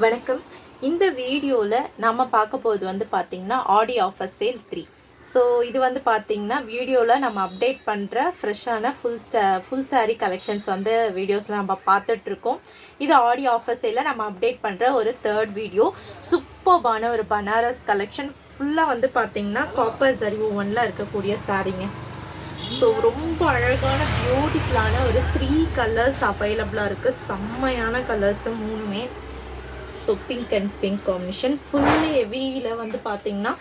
வணக்கம். இந்த வீடியோவில் நம்ம பார்க்க போகிறது வந்து பார்த்திங்கன்னா ஆடி ஆஃபர் சேல் 3. ஸோ இது வந்து பார்த்திங்கன்னா வீடியோவில் நம்ம அப்டேட் பண்ணுற ஃப்ரெஷ்ஷான ஃபுல் சாரீ கலெக்ஷன்ஸ் வந்து வீடியோஸில் நம்ம பார்த்துட்ருக்கோம். இது ஆடி ஆஃபர் சேலில் நம்ம அப்டேட் பண்ணுற ஒரு தேர்ட் வீடியோ. சூப்பர்பான ஒரு பனாரஸ் கலெக்ஷன் ஃபுல்லாக வந்து பார்த்திங்கன்னா காப்பர் ஜரி ஓவனில் இருக்கக்கூடிய சாரீங்க. ஸோ ரொம்ப அழகான பியூட்டிஃபுல்லான ஒரு 3 கலர்ஸ் அவைலபிளாக இருக்குது. செம்மையான கலர்ஸு மூணுமே. So pink and pink combination fully ஹெவியில் வந்து பார்த்திங்கன்னா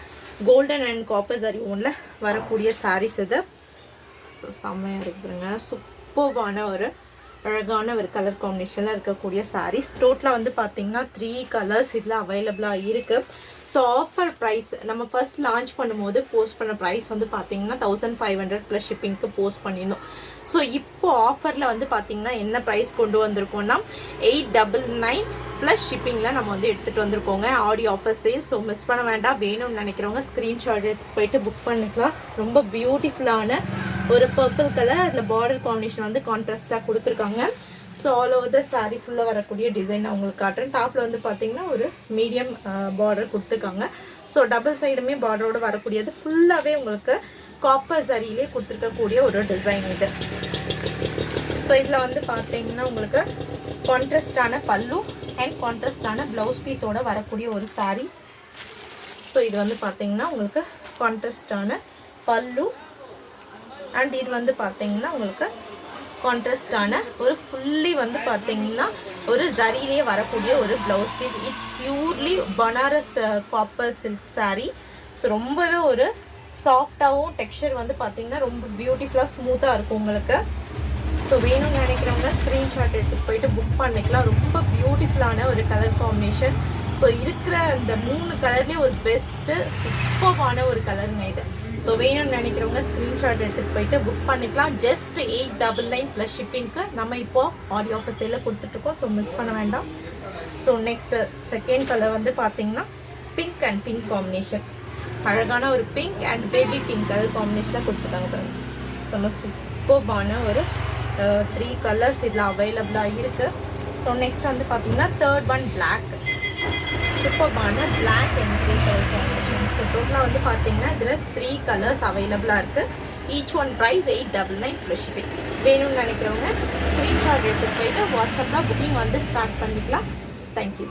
கோல்டன் அண்ட் காப்பர் ஜரி ஓனில் வரக்கூடிய சாரீஸ் இது. ஸோ செம்மையாக இருக்குதுங்க. சூப்பர்பான ஒரு அழகான ஒரு கலர் காம்பினேஷனில் இருக்கக்கூடிய சாரீஸ். டோட்டலாக வந்து பார்த்திங்கன்னா 3 கலர்ஸ் இதில் அவைலபிளாக இருக்குது. ஸோ ஆஃபர் ப்ரைஸ் நம்ம ஃபர்ஸ்ட் லான்ச் பண்ணும்போது போஸ்ட் பண்ண ப்ரைஸ் வந்து பார்த்திங்கன்னா 1500 ப்ளஸ் ஷிப்பிங்க்கு போஸ்ட் பண்ணியிருந்தோம். ஸோ இப்போ ஆஃபரில் வந்து பார்த்திங்கன்னா என்ன ப்ரைஸ் கொண்டு வந்திருக்கோன்னா 899 ப்ளஸ் ஷிப்பிங்கில் நம்ம வந்து எடுத்துகிட்டு வந்திருக்கோங்க. ஆடி ஆஃபர் சேல். ஸோ மிஸ் பண்ண வேண்டாம். வேணும்னு நினைக்கிறவங்க ஸ்க்ரீன்ஷாட் எடுத்துகிட்டு போயிட்டு புக் பண்ணிக்கலாம். ரொம்ப பியூட்டிஃபுல்லான ஒரு பர்பிள் கலர், அதில் பார்டர் காம்பினேஷன் வந்து கான்ட்ராஸ்டாக கொடுத்துருக்காங்க. So all over the sari ஃபுல்லாக வரக்கூடிய டிசைன் நான் உங்களுக்கு காட்டுறேன். டாப்பில் வந்து பார்த்திங்கன்னா ஒரு மீடியம் பார்டர் கொடுத்துருக்காங்க. ஸோ டபுள் சைடுமே பார்டரோடு வரக்கூடியது ஃபுல்லாகவே உங்களுக்கு காப்பர் சரியிலே கொடுத்துருக்கக்கூடிய ஒரு டிசைன் இது. ஸோ இதில் வந்து பார்த்திங்கன்னா உங்களுக்கு கான்ட்ராஸ்டான பல்லு அண்ட் கான்ட்ராஸ்டான ப்ளவுஸ் பீஸோடு வரக்கூடிய ஒரு சாரீ. ஸோ இது வந்து பார்த்திங்கன்னா உங்களுக்கு கான்ட்ராஸ்டான பல்லு அண்ட் இது வந்து பார்த்திங்கன்னா உங்களுக்கு கான்ட்ராஸ்டான ஒரு ஃபுல்லி வந்து பார்த்திங்கன்னா ஒரு ஜரியிலே வரக்கூடிய ஒரு blouse piece. It's purely Banaras copper silk sari. So ரொம்பவே ஒரு சாஃப்டாகவும் டெக்ஸ்சர் வந்து பார்த்திங்கன்னா ரொம்ப பியூட்டிஃபுல்லாக ஸ்மூத்தாக இருக்கும் உங்களுக்கு. ஸோ வேணும்னு நினைக்கிறவங்க ஸ்க்ரீன்ஷாட் எடுத்துகிட்டு போயிட்டு புக் பண்ணிக்கலாம். ரொம்ப பியூட்டிஃபுல்லான ஒரு கலர் காம்பினேஷன். ஸோ இருக்கிற அந்த 3 கலர்லேயே ஒரு பெஸ்ட்டு சூப்பர்பான ஒரு கலருங்க இது. ஸோ வேணும்னு நினைக்கிறவங்க ஸ்க்ரீன்ஷாட் எடுத்துகிட்டு போயிட்டு புக் பண்ணிக்கலாம். ஜஸ்ட் 899 ப்ளஸ் ஷிப்பிங்க்கு நம்ம இப்போது ஆடி ஆஃபர் சேலில் கொடுத்துட்ருக்கோம். ஸோ மிஸ் பண்ண வேண்டாம். ஸோ நெக்ஸ்ட்டு செகண்ட் கலர் வந்து பார்த்திங்கன்னா பிங்க் அண்ட் பிங்க் காம்பினேஷன். அழகான ஒரு pink and baby pink colour காம்பினேஷனில் கொடுத்துருக்காங்க பாருங்கள். செம்ம சூப்பர்பான ஒரு 3 கலர்ஸ் இதில் அவைலபிளாக இருக்குது. ஸோ நெக்ஸ்ட் வந்து பார்த்திங்கன்னா தேர்ட் ஒன் பிளாக். சூப்பர்பான black and 3 colour combination. So டோட்டலாக வந்து பார்த்திங்கன்னா இதில் 3 கலர்ஸ் அவைலபிளாக இருக்குது. Each one price 899 plus shipping. வேணும்னு நினைக்கிறவங்க ஸ்க்ரீன்ஷாட் எடுத்துகிட்டு போயிட்டு வாட்ஸ்அப்பில் புக்கிங் வந்து ஸ்டார்ட் பண்ணிக்கலாம். தேங்க்யூ.